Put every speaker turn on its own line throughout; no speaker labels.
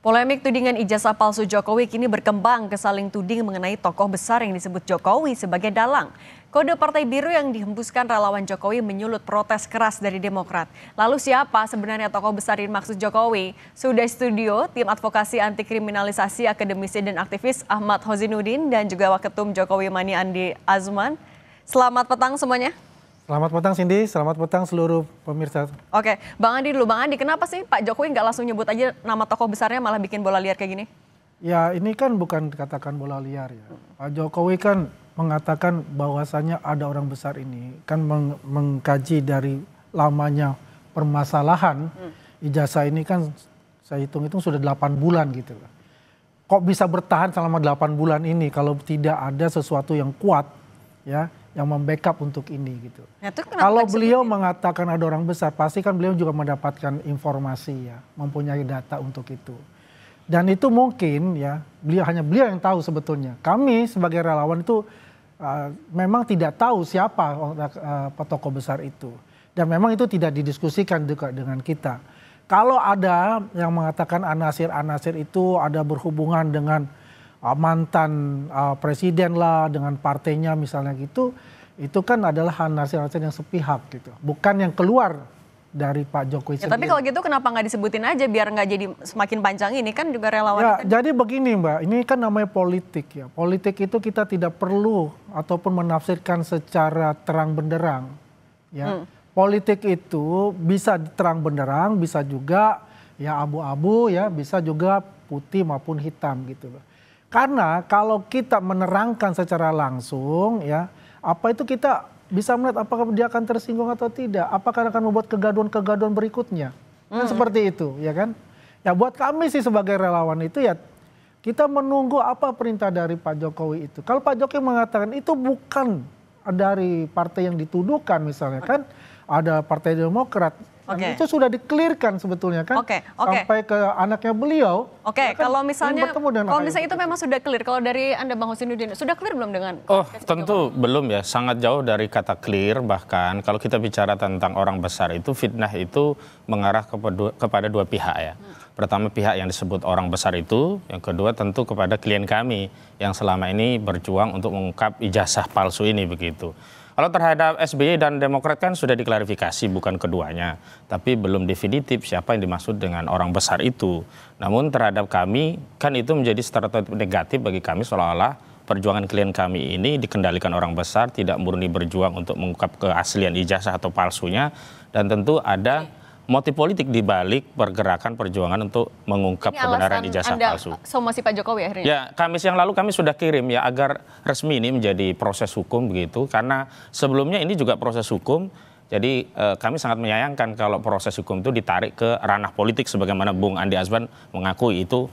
Polemik tudingan ijazah palsu Jokowi kini berkembang ke saling tuding mengenai tokoh besar yang disebut Jokowi sebagai dalang. Kode Partai Biru yang dihembuskan relawan Jokowi menyulut protes keras dari Demokrat. Lalu siapa sebenarnya tokoh besar yang maksud Jokowi? Sudah studio, tim advokasi anti kriminalisasi, akademisi dan aktivis Ahmad Hozinuddin dan juga Waketum Jokowi Mani Andi Azman. Selamat petang semuanya.
Selamat petang Cindy, selamat petang seluruh pemirsa.
Oke, Bang Andi dulu. Bang Andi, kenapa sih Pak Jokowi nggak langsung nyebut aja nama tokoh besarnya malah bikin bola liar kayak gini?
Ya ini kan bukan dikatakan bola liar ya. Pak Jokowi kan mengatakan bahwasannya ada orang besar ini. Kan mengkaji dari lamanya permasalahan ijazah ini kan saya hitung-hitung sudah 8 bulan gitu. Kok bisa bertahan selama 8 bulan ini kalau tidak ada sesuatu yang kuat ya, yang membackup untuk ini gitu. Ya, kalau beliau mengatakan ada orang besar, pasti kan beliau juga mendapatkan informasi ya, mempunyai data untuk itu. Dan itu mungkin ya, beliau yang tahu sebetulnya. Kami sebagai relawan itu memang tidak tahu siapa tokoh besar itu. Dan memang itu tidak didiskusikan juga dengan kita. Kalau ada yang mengatakan anasir-anasir itu ada berhubungan dengan mantan presiden lah, dengan partainya misalnya gitu, itu kan adalah anasir-anasir yang sepihak gitu, bukan yang keluar dari Pak Jokowi sendiri.
Tapi kalau gitu kenapa nggak disebutin aja biar nggak jadi semakin panjang, ini kan juga relawan.
Ya,
kan.
Jadi begini Mbak, ini kan namanya politik ya. Politik itu kita tidak perlu ataupun menafsirkan secara terang benderang ya. Politik itu bisa terang benderang, bisa juga ya abu-abu ya, bisa juga putih maupun hitam gitu loh. Karena kalau kita menerangkan secara langsung ya, apa itu kita bisa melihat apakah dia akan tersinggung atau tidak, apakah akan membuat kegaduhan-kegaduhan berikutnya. Kan seperti itu ya kan. Ya buat kami sih sebagai relawan itu ya, kita menunggu apa perintah dari Pak Jokowi itu. Kalau Pak Jokowi mengatakan itu bukan dari partai yang dituduhkan misalnya kan, ada Partai Demokrat. Itu sudah di-clearkan sebetulnya kan, sampai ke anaknya beliau.
Ya kan, kalau misalnya itu memang sudah clear, kalau dari Anda Bang Hozinuddin, sudah clear belum dengan?
Oh tentu belum ya, sangat jauh dari kata clear. Bahkan kalau kita bicara tentang orang besar itu, fitnah itu mengarah kepada dua pihak ya. Pertama pihak yang disebut orang besar itu, yang kedua tentu kepada klien kami yang selama ini berjuang untuk mengungkap ijazah palsu ini begitu. Kalau terhadap SBY dan Demokrat kan sudah diklarifikasi, bukan keduanya. Tapi belum definitif siapa yang dimaksud dengan orang besar itu. Namun terhadap kami, kan itu menjadi stereotip negatif bagi kami, seolah-olah perjuangan klien kami ini dikendalikan orang besar, tidak murni berjuang untuk mengungkap keaslian ijazah atau palsunya. Dan tentu ada motif politik di balik pergerakan perjuangan untuk mengungkap kebenaran ijazah palsu.
Somasi Pak Jokowi akhirnya?
Ya, Kamis yang lalu kami sudah kirim ya agar resmi ini menjadi proses hukum begitu. Karena sebelumnya ini juga proses hukum. Jadi kami sangat menyayangkan kalau proses hukum itu ditarik ke ranah politik sebagaimana Bung Andi Azman mengakui itu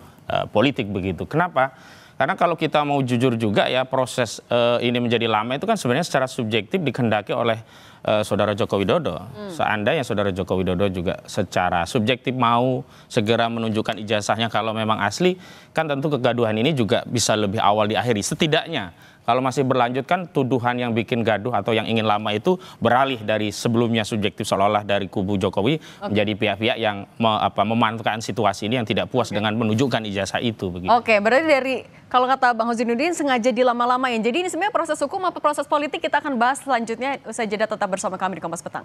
politik begitu. Kenapa? Karena kalau kita mau jujur juga ya, proses ini menjadi lama itu kan sebenarnya secara subjektif dikehendaki oleh Saudara Joko Widodo. Seandainya Saudara Joko Widodo juga secara subjektif mau segera menunjukkan ijazahnya kalau memang asli, kan tentu kegaduhan ini juga bisa lebih awal diakhiri. Setidaknya kalau masih berlanjut kan tuduhan yang bikin gaduh atau yang ingin lama itu beralih dari sebelumnya subjektif seolah-olah dari kubu Jokowi menjadi pihak-pihak yang memanfaatkan situasi ini yang tidak puas dengan menunjukkan ijazah itu. Begitu.
Oke, berarti dari kalau kata Bang Hozinuddin sengaja dilama-lamain. Jadi ini sebenarnya proses hukum apa proses politik, kita akan bahas selanjutnya. Usai jeda tetap bersama kami di Kompas Petang.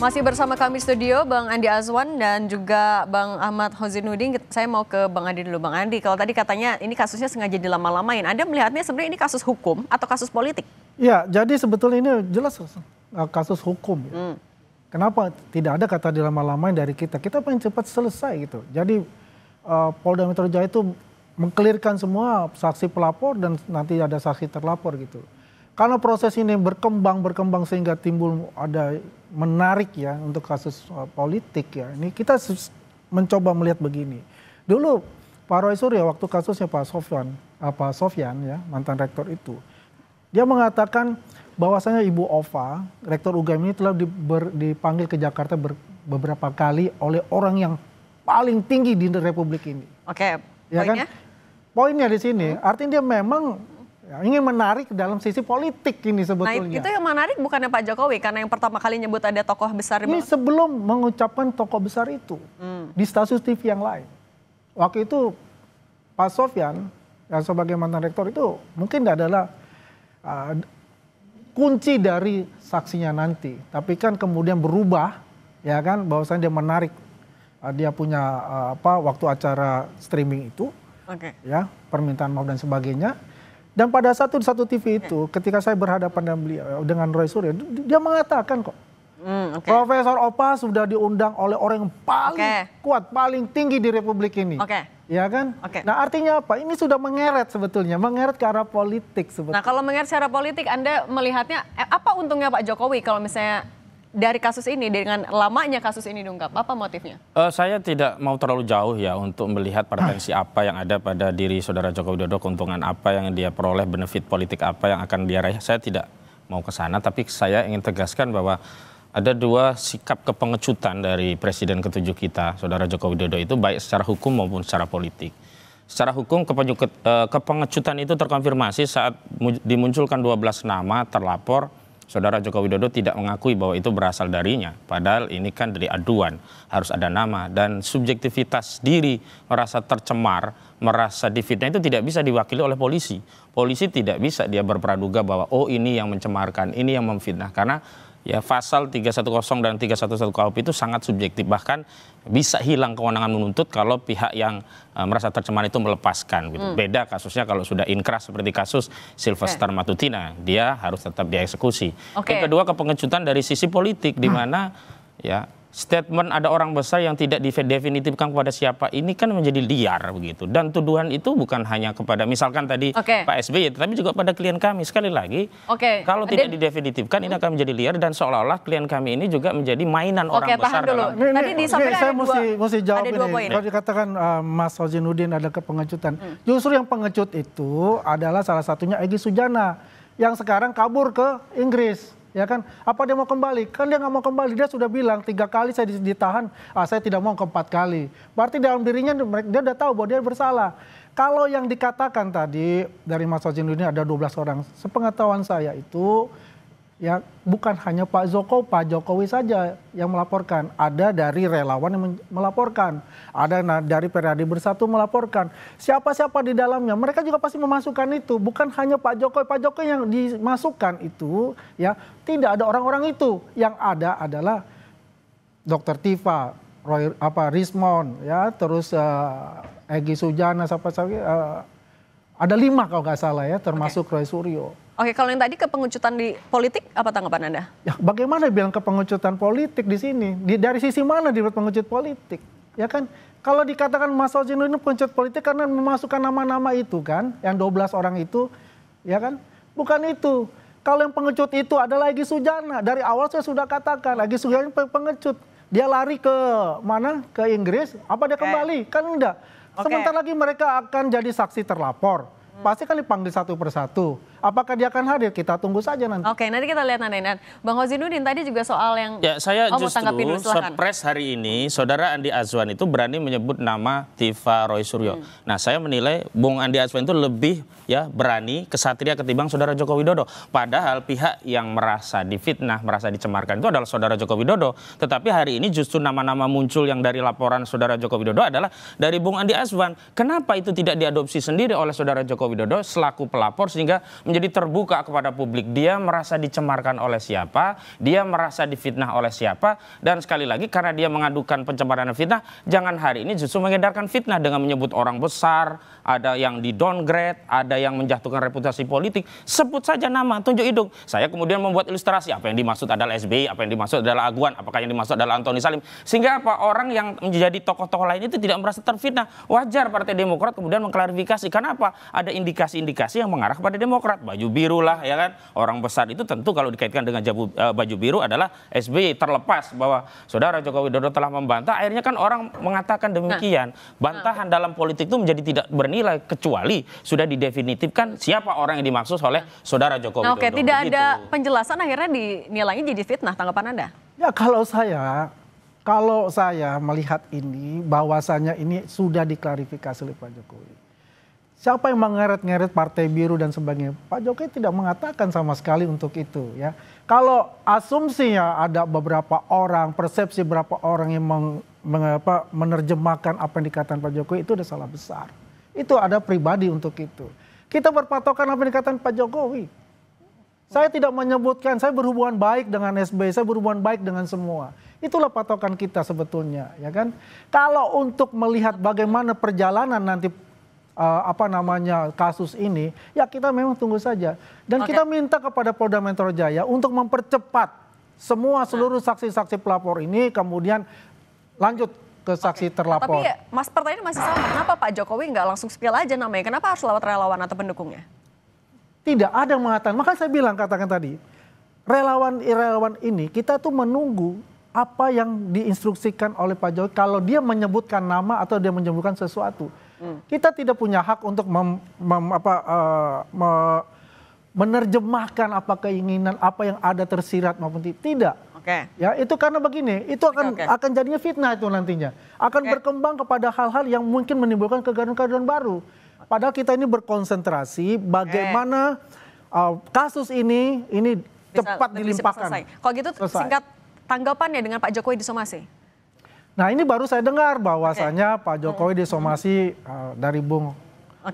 Masih bersama kami studio Bang Andi Azwan dan juga Bang Ahmad Hozinuddin. Saya mau ke Bang Andi dulu. Bang Andi, kalau tadi katanya ini kasusnya sengaja dilama-lamain. Anda melihatnya sebenarnya ini kasus hukum atau kasus politik?
Ya, jadi sebetulnya ini jelas kasus hukum. Ya. Kenapa tidak ada kata dilama-lamain dari kita? Kita pengen cepat selesai gitu. Jadi Polda Metro Jaya itu mengkelirkan semua saksi pelapor dan nanti ada saksi terlapor gitu. Karena proses ini berkembang sehingga timbul ada menarik ya untuk kasus politik ya. Ini kita mencoba melihat begini. Dulu Pak Roy Suryo waktu kasusnya Pak Sofyan ya, mantan rektor itu. Dia mengatakan bahwasanya Ibu Ova, rektor UGM ini telah dipanggil ke Jakarta beberapa kali oleh orang yang paling tinggi di Republik ini.
Oke,
ya kan? poinnya di sini, artinya dia memang ingin menarik dalam sisi politik ini sebetulnya.
Nah itu yang menarik bukannya Pak Jokowi, karena yang pertama kali nyebut ada tokoh besar.
Ini sebelum mengucapkan tokoh besar itu, di stasiun TV yang lain. Waktu itu Pak Sofyan, yang sebagai mantan rektor itu mungkin adalah kunci dari saksinya nanti. Tapi kan kemudian berubah, ya kan, bahwasanya dia menarik, dia punya waktu acara streaming itu, ya permintaan maaf dan sebagainya. Dan pada satu TV itu, ketika saya berhadapan dengan Roy Suryo, dia mengatakan kok, Profesor Opa sudah diundang oleh orang yang paling kuat, paling tinggi di Republik ini. Ya kan? Nah artinya apa? Ini sudah mengeret sebetulnya, mengeret ke arah politik sebetulnya.
Nah kalau mengeret secara politik, Anda melihatnya apa untungnya Pak Jokowi kalau misalnya dari kasus ini, dengan lamanya kasus ini diungkap, apa motifnya?
Saya tidak mau terlalu jauh ya untuk melihat pretensi apa yang ada pada diri Saudara Joko Widodo, keuntungan apa yang dia peroleh, benefit politik apa yang akan dia raih. Saya tidak mau ke sana, tapi saya ingin tegaskan bahwa ada dua sikap kepengecutan dari Presiden ke-7 kita, Saudara Joko Widodo itu, baik secara hukum maupun secara politik. Secara hukum kepengecutan itu terkonfirmasi saat dimunculkan 12 nama terlapor, Saudara Joko Widodo tidak mengakui bahwa itu berasal darinya. Padahal ini kan dari aduan, harus ada nama. Dan subjektivitas diri merasa tercemar, merasa difitnah itu tidak bisa diwakili oleh polisi. Polisi tidak bisa dia berpraduga bahwa oh ini yang mencemarkan, ini yang memfitnah. Karena ya pasal 310 dan 311 KUHP itu sangat subjektif, bahkan bisa hilang kewenangan menuntut kalau pihak yang merasa tercemar itu melepaskan gitu. Beda kasusnya kalau sudah inkrah seperti kasus Sylvester Matutina, dia harus tetap dieksekusi. Yang kedua kepengecutan dari sisi politik, di mana ya statement ada orang besar yang tidak didefinitifkan kepada siapa ini kan menjadi liar begitu. Dan tuduhan itu bukan hanya kepada misalkan tadi Pak SBY, tapi juga pada klien kami. Sekali lagi, kalau tidak didefinitifkan ini akan menjadi liar dan seolah-olah klien kami ini juga menjadi mainan orang besar.
Dulu. Tadi disampaikan
saya mesti jawab ini. Kalau dikatakan Mas Hojinuddin ada kepengecutan, justru yang pengecut itu adalah salah satunya Egy Sujana yang sekarang kabur ke Inggris. Ya kan, apa dia mau kembali? Kan dia nggak mau kembali, dia sudah bilang 3 kali saya ditahan, saya tidak mau ke 4 kali. Berarti dalam dirinya dia udah tahu bahwa dia bersalah. Kalau yang dikatakan tadi dari Mas Hojinuddin ada 12 orang, sepengetahuan saya itu ya bukan hanya Pak Jokowi saja yang melaporkan. Ada dari relawan yang melaporkan, ada dari Periade Bersatu melaporkan. Siapa-siapa di dalamnya, mereka juga pasti memasukkan itu. Bukan hanya Pak Jokowi yang dimasukkan itu, ya tidak ada orang-orang itu. Yang ada adalah Dr. Tifa, Rismon, ya terus Egy Sujana, ada 5 kalau nggak salah ya, termasuk Roy Suryo.
Kalau yang tadi kepengecutan di politik, apa tanggapan Anda? Ya,
bagaimana bilang kepengecutan politik di sini? Dari sisi mana dia pengecut politik? Ya kan? Kalau dikatakan Mas Hojinuddin pengecut politik karena memasukkan nama-nama itu kan, yang 12 orang itu, ya kan? Bukan itu. Kalau yang pengecut itu adalah Egy Sujana. Dari awal saya sudah katakan, Egy Sujana pengecut. Dia lari ke mana? Ke Inggris. Apa dia kembali? Kan enggak. Sebentar lagi mereka akan jadi saksi terlapor. Pasti kan dipanggil satu persatu. Apakah dia akan hadir? Kita tunggu saja nanti.
Nanti kita lihat nanti. Bang Hojinuddin tadi juga soal yang...
Ya, saya justru surprise hari ini, Saudara Andi Azwan itu berani menyebut nama Tifa Roy Suryo. Nah, saya menilai Bung Andi Azwan itu lebih ya berani, kesatria ketimbang Saudara Joko Widodo. Padahal pihak yang merasa difitnah, merasa dicemarkan itu adalah Saudara Joko Widodo. Tetapi hari ini justru nama-nama muncul yang dari laporan Saudara Joko Widodo adalah dari Bung Andi Azwan. Kenapa itu tidak diadopsi sendiri oleh Saudara Joko Widodo selaku pelapor sehingga menjadi terbuka kepada publik? Dia merasa dicemarkan oleh siapa, dia merasa difitnah oleh siapa, dan sekali lagi karena dia mengadukan pencemaran dan fitnah, jangan hari ini justru mengedarkan fitnah dengan menyebut orang besar, ada yang di downgrade, ada yang menjatuhkan reputasi politik, sebut saja nama, tunjuk hidung. Saya kemudian membuat ilustrasi, apa yang dimaksud adalah SBY, apa yang dimaksud adalah Aguan, apakah yang dimaksud adalah Antoni Salim, sehingga apa orang yang menjadi tokoh-tokoh lain itu tidak merasa terfitnah. Wajar Partai Demokrat kemudian mengklarifikasi, karena apa? Ada indikasi-indikasi yang mengarah kepada Demokrat. Baju biru lah, ya kan? Orang besar itu tentu kalau dikaitkan dengan baju biru adalah SBY. Terlepas bahwa Saudara Joko Widodo telah membantah, akhirnya kan orang mengatakan demikian. Bantahan dalam politik itu menjadi tidak bernilai kecuali sudah didefinitifkan siapa orang yang dimaksud oleh Saudara Joko Widodo.
Tidak ada penjelasan, akhirnya dinilainya jadi fitnah. Tanggapan Anda?
Ya kalau saya melihat ini, bahwasanya ini sudah diklarifikasi oleh Pak Jokowi. siapa yang mengeret-ngeret Partai Biru dan sebagainya. Pak Jokowi tidak mengatakan sama sekali untuk itu ya. Kalau asumsinya ada beberapa orang, persepsi beberapa orang yang menerjemahkan apa yang dikatakan Pak Jokowi, itu udah salah besar. Itu ada pribadi untuk itu. Kita berpatokan apa yang dikatakan Pak Jokowi. Saya tidak menyebutkan, saya berhubungan baik dengan SBY, saya berhubungan baik dengan semua. Itulah patokan kita sebetulnya, ya kan? Kalau untuk melihat bagaimana perjalanan nanti kasus ini, ya kita memang tunggu saja. Dan kita minta kepada Polda Metro Jaya untuk mempercepat seluruh saksi-saksi pelapor ini, kemudian lanjut ke saksi terlapor.
Tapi Mas, pertanyaan masih sama, kenapa Pak Jokowi nggak langsung spill aja namanya? Kenapa harus lewat relawan atau pendukungnya?
Tidak ada yang mengatakan, maka saya katakan tadi, relawan ini kita tuh menunggu apa yang diinstruksikan oleh Pak Jokowi. Kalau dia menyebutkan nama atau dia menyebutkan sesuatu, kita tidak punya hak untuk menerjemahkan apa keinginan, apa yang ada tersirat maupun tidak. Ya itu karena begini, itu akan jadinya fitnah itu nantinya, akan berkembang kepada hal-hal yang mungkin menimbulkan kegaduhan-kegaduhan baru. Padahal kita ini berkonsentrasi bagaimana kasus ini cepat dilimpahkan.
Kalau gitu singkat tanggapannya dengan Pak Jokowi disomasi.
Nah ini baru saya dengar bahwasannya Pak Jokowi disomasi dari Bung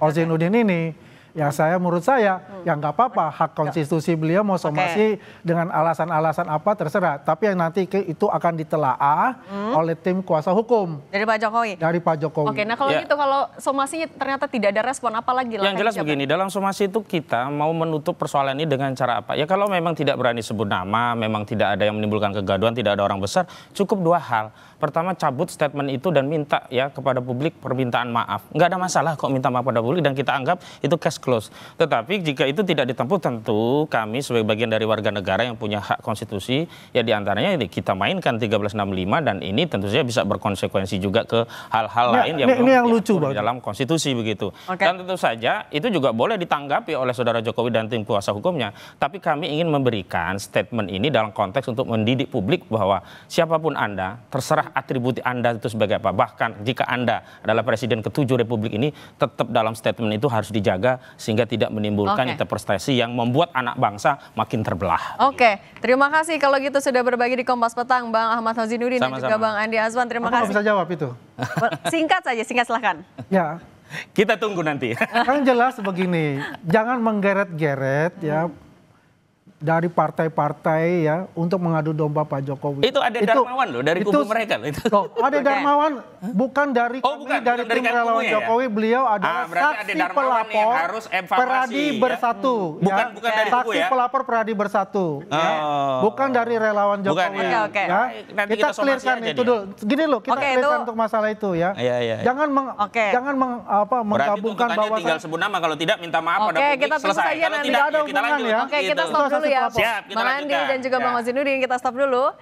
Ozinuddin ini. Ya menurut saya ya nggak apa-apa, hak konstitusi beliau mau somasi dengan alasan-alasan apa terserah. Tapi yang nanti itu akan ditelaah oleh tim kuasa hukum.
Dari Pak Jokowi?
Dari Pak Jokowi.
Oke, nah kalau gitu, kalau somasinya ternyata tidak ada respon, apa lagi?
Yang jelas begini, dalam somasi itu kita mau menutup persoalan ini dengan cara apa? Ya kalau memang tidak berani sebut nama, memang tidak ada yang menimbulkan kegaduhan, tidak ada orang besar, cukup dua hal. Pertama, cabut statement itu dan minta ya kepada publik permintaan maaf. Nggak ada masalah kok minta maaf pada publik dan kita anggap itu case close. Tetapi jika itu tidak ditempuh, tentu kami sebagai bagian dari warga negara yang punya hak konstitusi, ya diantaranya kita mainkan 1365 dan ini tentu saja bisa berkonsekuensi juga ke hal-hal lain yang
lucu
di dalam konstitusi begitu. Dan tentu saja itu juga boleh ditanggapi oleh saudara Jokowi dan tim kuasa hukumnya. Tapi kami ingin memberikan statement ini dalam konteks untuk mendidik publik bahwa siapapun Anda, terserah atribut Anda itu sebagai apa. Bahkan jika Anda adalah Presiden ke-7 Republik ini, tetap dalam statement itu harus dijaga sehingga tidak menimbulkan interpretasi yang membuat anak bangsa makin terbelah.
Oke, terima kasih kalau gitu sudah berbagi di Kompas Petang, Bang Ahmad Ozinuddin dan juga Bang Andi Azwan. Terima kasih.
Aku bisa jawab itu.
Singkat saja, silahkan.
Ya.
Kita tunggu nanti.
Kan jelas begini, jangan menggeret-geret ya dari partai-partai ya untuk mengadu domba Pak Jokowi.
Itu Ade Darmawan loh dari kubu mereka loh itu.
Ade Darmawan bukan dari dari tim relawan Jokowi, beliau adalah saksi pelapor Peradi Bersatu.
Bukan dari kubu ya.
Saksi pelapor Peradi Bersatu. Bukan dari relawan Jokowi. Ya. Kita clearkan itu dulu. Gini loh, kita clearkan untuk masalah itu ya. Jangan menggabungkan bahwa
tinggal sebut nama, kalau tidak minta maaf pada publik, selesai. Kalau tidak kita lanjut.
Oke, kita stop dulu ya.
Siap, kita
Bang Andi dan juga Bang Ozinuddin, kita stop dulu.